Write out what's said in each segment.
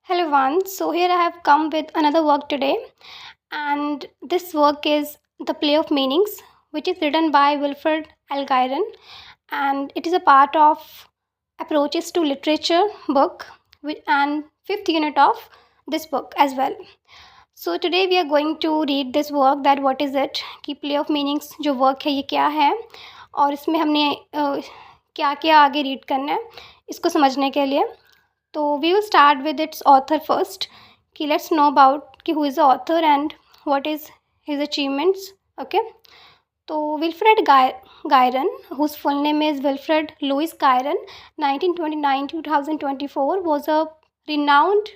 Hello everyone. So here I have come with another work today, and this work is The Play of Meanings, which is written by Wilfred Algyron, and it is a part of Approaches to Literature book and fifth unit of this book as well. So today we are going to read this work that what is it कि Play of Meanings जो work है ये क्या है और इसमें हमने क्या क्या आगे रीड करना है इसको समझने के लिए तो we will start with its author first कि लेट्स नो अबाउट कि who is the author and what is his achievements okay तो Wilfred Guerin whose full name is Wilfred Louis Guerin 1929 to 2024 was a renowned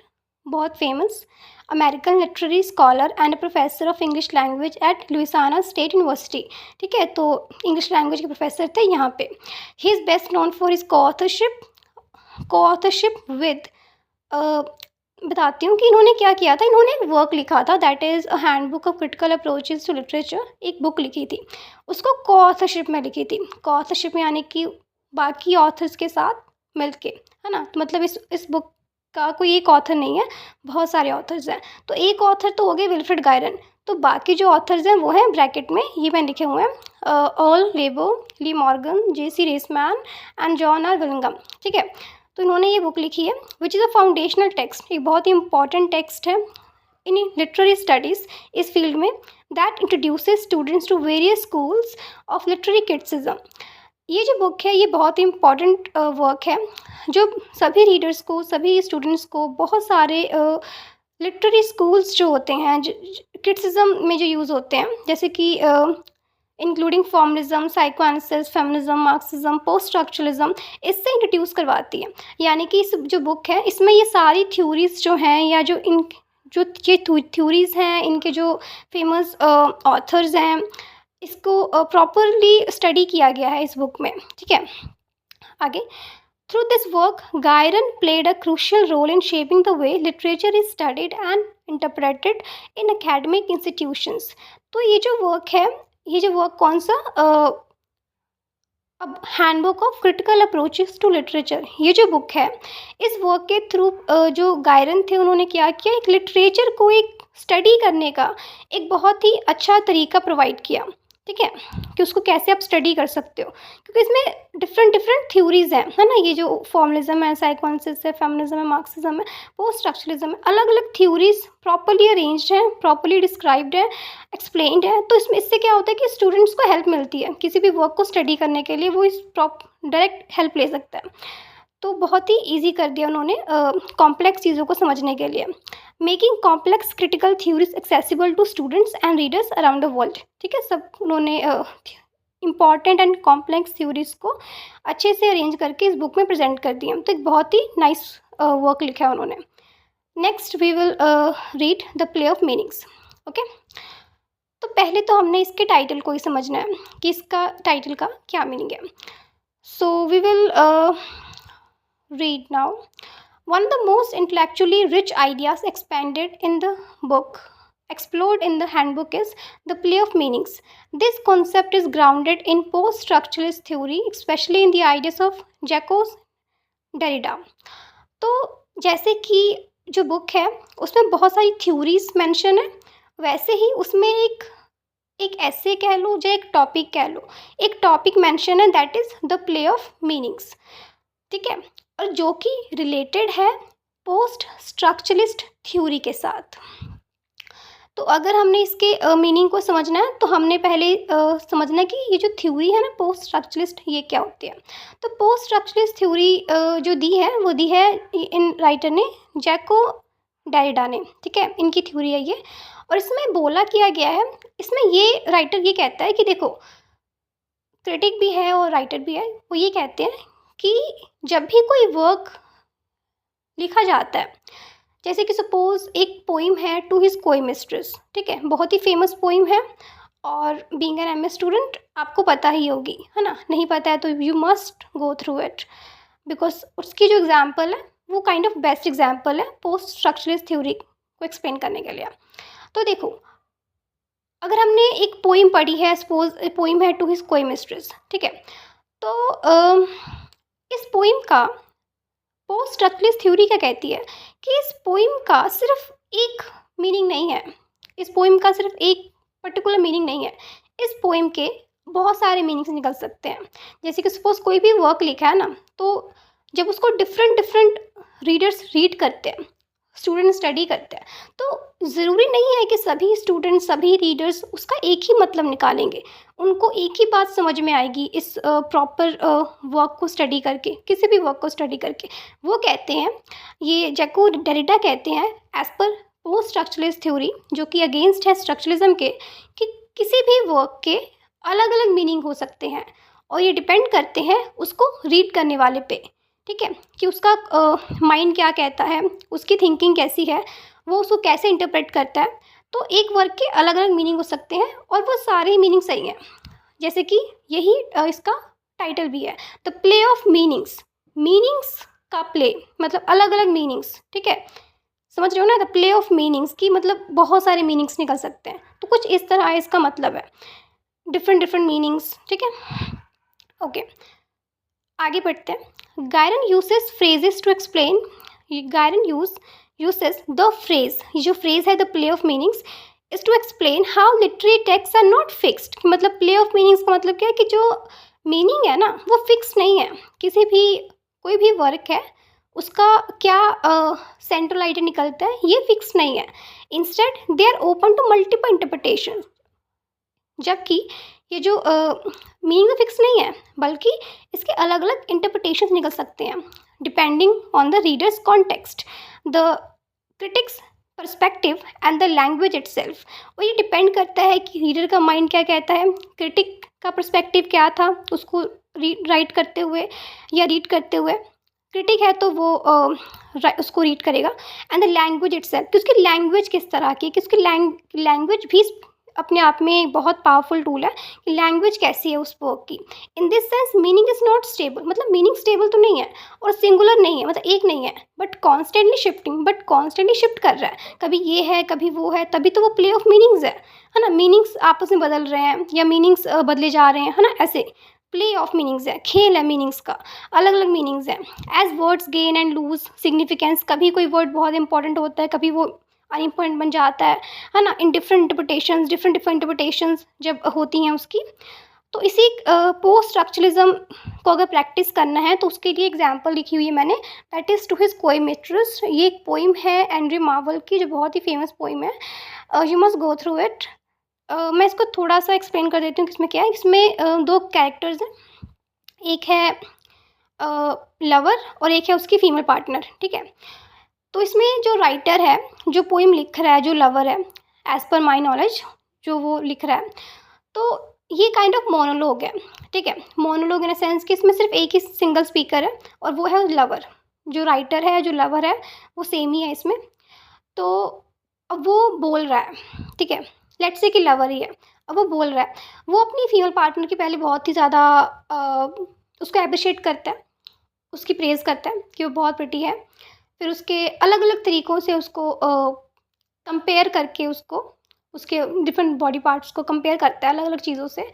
बहुत famous American literary scholar and professor of English language at Louisiana State University. ठीक है, तो English language के professor थे यहाँ पे। He is best known for his coauthorship with बताती हूँ कि इन्होंने क्या किया था। इन्होंने एक वर्क लिखा था that is a handbook of critical approaches to literature. एक बुक लिखी थी, उसको को-ऑथरशिप में लिखी थी। को-ऑथरशिप यानी कि बाकी ऑथर्स के साथ मिलके, है ना। तो मतलब इस बुक का कोई एक ऑथर नहीं है, बहुत सारे ऑथर्स हैं। तो एक ऑथर तो हो गए विल्फ्रेड गायरन, तो बाकी जो ऑथर्स हैं वो हैं ब्रैकेट में ये मैंने लिखे हुए हैं Earle Labor, Lee Morgan, J C. Reesman and John R Willingham. ठीक है, तो इन्होंने ये बुक लिखी है which is a foundational text, एक बहुत ही इंपॉर्टेंट टेक्स्ट है इन लिटरेरी स्टडीज़ इस फील्ड में that introduces students to various schools of literary criticism. ये जो बुक है ये बहुत ही इंपॉर्टेंट वर्क है जो सभी रीडर्स को, सभी स्टूडेंट्स को बहुत सारे लिटरेरी स्कूल्स जो होते हैं क्रिटिसिज्म में जो यूज़ होते हैं, जैसे कि including formalism, psychoanalysis, feminism, Marxism, post structuralism, इससे इंट्रोड्यूस करवाती है। यानी कि इस जो बुक है इसमें ये सारी थ्योरीज जो हैं या जो ये थ्योरीज़ हैं, इनके जो फेमस ऑथर्स हैं, इसको प्रॉपरली स्टडी किया गया है इस बुक में। ठीक है, आगे through this work Guerin played a crucial role in shaping the way literature is studied and interpreted in academic institutions. तो ये जो वर्क कौन सा अब handbook of critical approaches to literature, ये जो बुक है इस वर्क के थ्रू जो गायरन थे उन्होंने क्या किया, एक लिटरेचर को एक स्टडी करने का एक बहुत ही अच्छा तरीका प्रोवाइड किया। ठीक है, कि उसको कैसे आप स्टडी कर सकते हो, क्योंकि इसमें डिफरेंट थ्योरीज हैं, है ना। ये जो फॉर्मलिज्म है, साइकोएनालिसिस है, फेमिनिज्म है, मार्क्सिज्म है, पोस्ट स्ट्रक्चरलिज्म है, अलग अलग थ्योरीज प्रॉपरली अरेंज्ड हैं, प्रॉपरली डिस्क्राइब्ड है, एक्सप्लेन्ड है। तो इससे क्या होता है कि स्टूडेंट्स को हेल्प मिलती है किसी भी वर्क को स्टडी करने के लिए, वो इस डायरेक्ट हेल्प ले सकता है। तो बहुत ही ईजी कर दिया उन्होंने कॉम्प्लेक्स चीज़ों को समझने के लिए, making complex critical theories accessible to students and readers around the world. ठीक है, सब उन्होंने इम्पॉर्टेंट एंड कॉम्प्लेक्स थ्योरीज को अच्छे से अरेंज करके इस बुक में प्रेजेंट कर दिया। तो एक बहुत ही नाइस वर्क लिखा है उन्होंने। Next we will read the play of meanings. Okay, तो पहले तो हमने इसके टाइटल को ही समझना है कि इसका टाइटल का क्या मीनिंग है। So we will read now. One of the most intellectually rich ideas explored in the handbook is the play of meanings. This concept is grounded in post-structuralist theory, especially in the ideas of Jacques Derrida. तो जैसे कि जो book है उसमें बहुत सारी theories mention है, वैसे ही उसमें एक ऐसे कह लो या एक टॉपिक कह लो, एक टॉपिक मेंशन है that is the play of meanings. ठीक है, और जो कि रिलेटेड है पोस्ट स्ट्रक्चरलिस्ट थ्योरी के साथ। तो अगर हमने इसके मीनिंग को समझना है तो हमने पहले समझना है कि ये जो थ्योरी है ना पोस्ट स्ट्रक्चरलिस्ट, ये क्या होती है। तो पोस्ट स्ट्रक्चरलिस्ट थ्योरी जो दी है इन राइटर ने, जैको डेरिडा ने। ठीक है, इनकी थ्योरी है ये, और इसमें बोला किया गया है, इसमें ये राइटर ये कहता है कि देखो, क्रिटिक भी है और राइटर भी है, वो ये कहते हैं कि जब भी कोई वर्क लिखा जाता है, जैसे कि सपोज एक पोइम है टू हिज कोई मिस्ट्रेस। ठीक है, बहुत ही फेमस पोइम है और बीइंग एन एमए स्टूडेंट आपको पता ही होगी, है ना। नहीं पता है तो you must go through it, because उसकी जो एग्जाम्पल है वो काइंड ऑफ बेस्ट एग्जाम्पल है पोस्ट स्ट्रक्चरलिस्ट थ्योरी को एक्सप्लेन करने के लिए। तो देखो, अगर हमने एक पोइम पढ़ी है, सपोज पोइम है टू हिज कोई मिस्ट्रेस। ठीक है, तो इस पोइम का पोस्ट स्ट्रक्चरलिस्ट थ्योरी क्या कहती है कि इस पोइम का सिर्फ एक मीनिंग नहीं है, इस पोइम का सिर्फ एक पर्टिकुलर मीनिंग नहीं है, इस पोइम के बहुत सारे मीनिंग्स निकल सकते हैं। जैसे कि सपोज कोई भी वर्क लिखा है ना, तो जब उसको डिफरेंट डिफरेंट रीडर्स रीड करते हैं, स्टूडेंट स्टडी करते हैं, तो ज़रूरी नहीं है कि सभी स्टूडेंट, सभी रीडर्स उसका एक ही मतलब निकालेंगे, उनको एक ही बात समझ में आएगी इस प्रॉपर वर्क को स्टडी करके, किसी भी वर्क को स्टडी करके। वो कहते हैं, ये जैको डेरिडा कहते हैं as per post structuralist theory, जो कि अगेंस्ट है स्ट्रक्चरलिज्म के, कि किसी भी वर्क के अलग अलग मीनिंग हो सकते हैं और ये डिपेंड करते हैं उसको रीड करने वाले पे, ठीक है, कि उसका माइंड क्या कहता है, उसकी थिंकिंग कैसी है, वो उसको कैसे इंटरप्रेट करता है। तो एक वर्ड के अलग अलग मीनिंग हो सकते हैं और वो सारे मीनिंग सही हैं। जैसे कि यही इसका टाइटल भी है, the play of meanings, meanings का प्ले मतलब अलग अलग मीनिंग्स, ठीक है, समझ रहे हो ना, द प्ले ऑफ मीनिंग्स की मतलब बहुत सारे मीनिंग्स निकल सकते हैं। तो कुछ इस तरह इसका मतलब है, डिफरेंट डिफरेंट मीनिंग्स, ठीक है। ओके, आगे बढ़ते हैं। Guerin uses phrases to explain, Guerin uses the phrase, ये जो फ्रेज है the play of meanings is to explain how literary text are not fixed. मतलब प्ले ऑफ मीनिंग्स का मतलब क्या है कि जो मीनिंग है ना वो फिक्स नहीं है, किसी भी कोई भी वर्क है उसका क्या सेंट्रल आइडिया निकलता है ये फिक्स नहीं है। Instead they are open to multiple interpretation, जबकि ये जो मीनिंग तो फिक्स नहीं है बल्कि इसके अलग अलग इंटरप्रिटेशन निकल सकते हैं depending on the readers context, the critics perspective and the language itself. और ये डिपेंड करता है कि रीडर का माइंड क्या कहता है, क्रिटिक का पर्सपेक्टिव क्या था उसको राइट करते हुए या रीड करते हुए। क्रिटिक है तो वो उसको रीड करेगा, एंड द लैंग्वेज इटसेल्फ कि उसकी लैंग्वेज किस तरह की, कि उसकी लैंग्वेज भी अपने आप में एक बहुत पावरफुल टूल है कि लैंग्वेज कैसी है उस वर्क की। In this sense meaning is not stable, मतलब मीनिंग स्टेबल तो नहीं है और सिंगुलर नहीं है, मतलब एक नहीं है, but constantly shifting, but constantly shift कर रहा है, कभी ये है कभी वो है, तभी तो वो प्ले ऑफ मीनिंग्स है ना। मीनिंग्स आपस में बदल रहे हैं या मीनिंग्स बदले जा रहे हैं, है ना, ऐसे प्ले ऑफ मीनिंग्स है, खेल है मीनिंग्स का, अलग अलग मीनिंग्स हैं। As words gain and lose significance, कभी कोई वर्ड बहुत इंपॉर्टेंट होता है, कभी वो अनइम्पॉर्टेंट बन जाता है ना, in different interpretations, different different interpretations जब होती हैं उसकी। तो इसी पोस्ट स्ट्रक्चरलिज्म को अगर प्रैक्टिस करना है तो उसके लिए एग्जांपल लिखी हुई है मैंने, दैट इज़ टू हिज कोएमिट्रस। ये एक पोइम है एंड्रे मार्वल की जो बहुत ही फेमस पोइम है, you must go through it. मैं इसको थोड़ा सा एक्सप्लेन कर देती हूँ कि इसमें क्या है। इसमें दो कैरेक्टर्स हैं, एक है लवर और एक है उसकी फीमेल पार्टनर, ठीक है। तो इसमें जो राइटर है, जो पोइम लिख रहा है, जो लवर है, एज़ पर माई नॉलेज जो वो लिख रहा है, तो ये काइंड ऑफ मोनोलॉग है, ठीक है। मोनोलॉग इन अ सेंस कि इसमें सिर्फ एक ही सिंगल स्पीकर है और वो है लवर। जो राइटर है, जो लवर है, वो सेम ही है इसमें। तो अब वो बोल रहा है, ठीक है, लेट्स से कि लवर ही है, अब वो बोल रहा है, वो अपनी फीमेल पार्टनर की पहले बहुत ही ज़्यादा उसको अप्रिशिएट करता है, उसकी प्रेज़ करता है कि वो बहुत प्रिटी है। फिर उसके अलग अलग तरीक़ों से उसको कंपेयर करके उसको, उसके डिफरेंट बॉडी पार्ट्स को कंपेयर करता है अलग अलग चीज़ों से,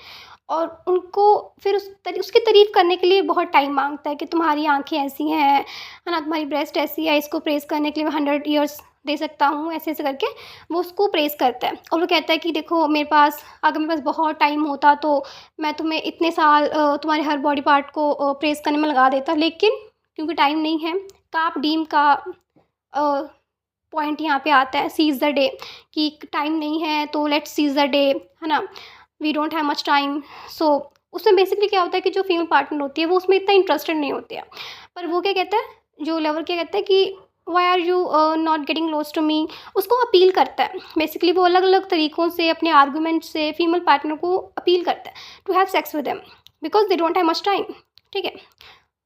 और उनको फिर उसकी तारीफ़ करने के लिए बहुत टाइम मांगता है कि तुम्हारी आंखें ऐसी हैं, है ना, तुम्हारी ब्रेस्ट ऐसी है, इसको प्रेज़ करने के लिए मैं 100 ईयर्स दे सकता हूँ, ऐसे ऐसे करके वो उसको प्रेज़ करता है। और वो कहता है कि देखो मेरे पास, अगर मेरे पास बहुत टाइम होता तो मैं तुम्हें इतने साल तुम्हारे हर बॉडी पार्ट को प्रेज़ करने में लगा देता, लेकिन क्योंकि टाइम नहीं है, काप डीम का पॉइंट यहाँ पे आता है, सीज़ द डे, कि टाइम नहीं है तो लेट्स सीज़ द डे, है ना, we don't have much time. So उसमें बेसिकली क्या होता है कि जो फीमेल पार्टनर होती है वो उसमें इतना इंटरेस्टेड नहीं होती है, पर वो क्या कहता है, जो लवर क्या कहता है कि why are you not getting close to me, उसको अपील करता है। बेसिकली वो अलग अलग तरीक़ों से अपने आर्गूमेंट से फीमेल पार्टनर को अपील करता है to have sex with them because they don't have much time, ठीक है,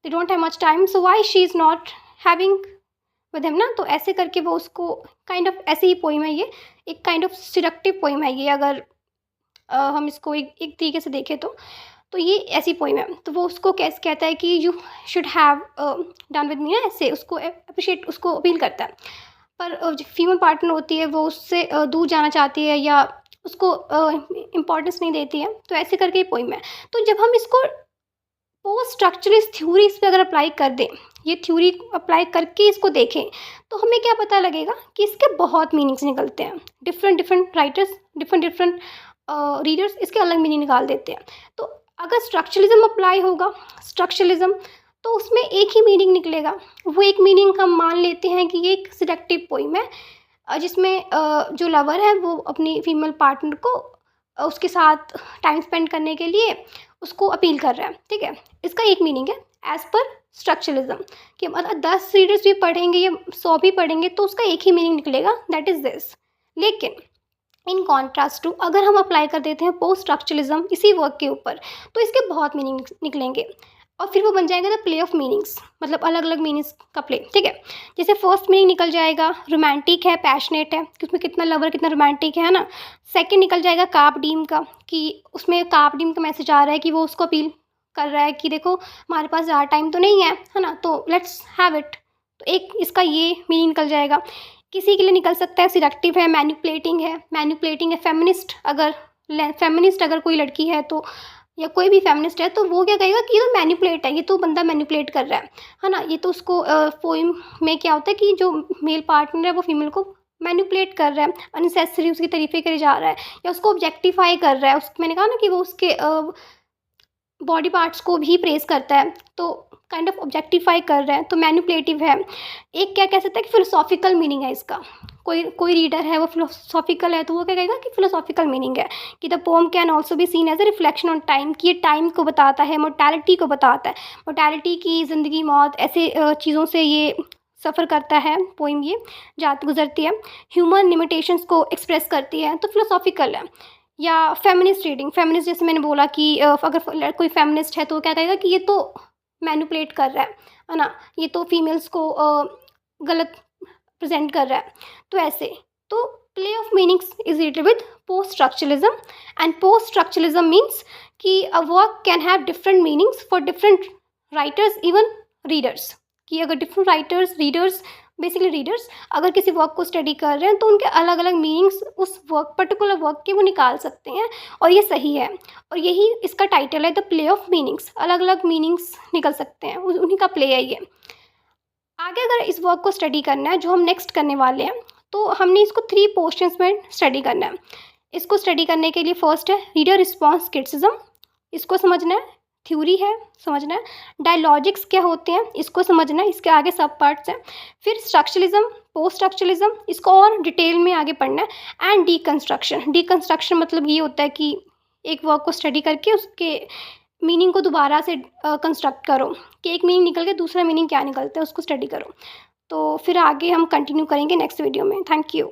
they don't have much time, so why she is not having with him ना। तो ऐसे करके वो उसको काइंड ऑफ, ऐसे ही पोइम है ये, एक काइंड ऑफ सिडक्टिव पोइम है ये, अगर हम इसको एक तरीके से देखें तो ये ऐसी पोइम है। तो वो उसको कैसे कहता है कि you should have done with me, ऐसे उसको अप्रिशिएट, उसको अपील करता है। पर जो फीमेल पार्टनर होती है वो उससे दूर जाना चाहती है या उसको इम्पोर्टेंस नहीं देती है, तो ऐसे करके ये पोइम है। तो जब हम इसको पोस्ट स्ट्रक्चरलिस्ट थ्योरी इस पर अगर अप्लाई कर दें ये थ्योरी अप्लाई करके इसको देखें तो हमें क्या पता लगेगा कि इसके बहुत मीनिंग्स निकलते हैं। Different different writers, different different readers इसके अलग मीनिंग निकाल देते हैं। तो अगर स्ट्रक्चरलिज्म अप्लाई होगा, स्ट्रक्चरलिज्म, तो उसमें एक ही मीनिंग निकलेगा। वो एक मीनिंग हम मान लेते हैं कि ये एक सिलेक्टिव पोइम है, जिसमें जो लवर है वो अपनी फीमेल पार्टनर को उसके साथ टाइम स्पेंड करने के लिए उसको अपील कर रहा है, ठीक है। इसका एक मीनिंग है एज़ पर स्ट्रक्चरलिज्म, कि मतलब 10 रीडर्स भी पढ़ेंगे या 100 भी पढ़ेंगे तो उसका एक ही मीनिंग निकलेगा, दैट इज़ दिस। लेकिन इन कॉन्ट्रास्ट टू अगर हम अप्लाई कर देते हैं पोस्ट स्ट्रक्चरलिज्म इसी वर्क के ऊपर, तो इसके बहुत मीनिंग निकलेंगे और फिर वो बन जाएगा द प्ले ऑफ मीनिंग्स, मतलब अलग अलग मीनिंग्स का प्ले, ठीक है। जैसे फर्स्ट मीनिंग निकल जाएगा रोमांटिक है, पैशनेट है, कि उसमें कितना लवर कितना रोमांटिक है ना। सेकंड निकल जाएगा कार्प डीम का, कि उसमें कार्प डीम का मैसेज आ रहा है कि वो उसको अपील कर रहा है कि देखो हमारे पास ज़्यादा टाइम तो नहीं है ना, तो लेट्स हैव इट। तो एक इसका ये मीनिंग निकल जाएगा। किसी के लिए निकल सकता है सिलेक्टिव है, मैनिपुलेटिंग है, फेमिनिस्ट अगर कोई लड़की है तो, या कोई भी फेमिनिस्ट है तो वो क्या कहेगा कि ये तो मैनिपुलेट है, ये तो बंदा मैनिपुलेट कर रहा है ना। ये तो उसको पोइम में क्या होता है कि जो मेल पार्टनर है वो फीमेल को मैनिपुलेट कर रहा है, अननेसेसरी उसकी तारीफें करे जा रहा है या उसको ऑब्जेक्टिफाई कर रहा है। मैंने कहा ना कि वो उसके बॉडी पार्ट्स को भी प्रेस करता है, तो काइंड ऑफ ऑब्जेक्टिफाई कर रहा है, तो मैनिपुलेटिव है। एक क्या कह सकता है कि फिलोसॉफिकल मीनिंग है इसका। कोई रीडर है वो फिलोसॉफिकल है तो वो क्या कहेगा कि फिलोसॉफिकल मीनिंग है, कि the poem can also be seen as a reflection on time, कि ये टाइम को बताता है, मोर्टैलिटी को बताता है, मोर्टैलिटी की ज़िंदगी मौत ऐसे चीज़ों से ये सफ़र करता है पोइम, ये जात गुजरती है, ह्यूमन लिमिटेशंस को एक्सप्रेस करती है, तो फिलोसॉफिकल है। या फेमिनिस्ट रीडिंग, फेमिनिस्ट जैसे मैंने बोला कि अगर कोई फेमिनिस्ट है तो क्या कहेगा कि ये तो मैनिपुलेट कर रहा है ना, ये तो फीमेल्स को गलत प्रेजेंट कर रहा है। तो ऐसे तो play of meanings is related with poststructuralism, and poststructuralism means कि a work can have different meanings for different writers, even readers, कि अगर different writers, readers, basically readers अगर किसी वर्क को स्टडी कर रहे हैं तो उनके अलग अलग मीनिंग्स उस वर्क, पर्टिकुलर वर्क के वो निकाल सकते हैं, और ये सही है। और यही इसका टाइटल है, द प्ले ऑफ मीनिंग्स। अलग अलग मीनिंग्स निकल सकते हैं, उन्हीं का प्ले है ये। आगे अगर इस वर्क को स्टडी करना है जो हम नेक्स्ट करने वाले हैं, तो हमने इसको 3 पोर्शंस में स्टडी करना है। इसको स्टडी करने के लिए फर्स्ट है रीडर रिस्पॉन्स क्रिटिसिज्म, इसको समझना है। थ्योरी है, समझना है। डायलॉजिक्स क्या होते हैं, इसको समझना है, इसके आगे सब पार्ट्स हैं। फिर स्ट्रक्चरलिज्म, पोस्ट स्ट्रक्चरलिज्म, इसको और डिटेल में आगे पढ़ना है। एंड डीकंस्ट्रक्शन मतलब ये होता है कि एक वर्क को स्टडी करके उसके मीनिंग को दोबारा से कंस्ट्रक्ट करो, कि एक मीनिंग निकल के दूसरा मीनिंग क्या निकलता है उसको स्टडी करो। तो फिर आगे हम कंटिन्यू करेंगे नेक्स्ट वीडियो में। Thank you.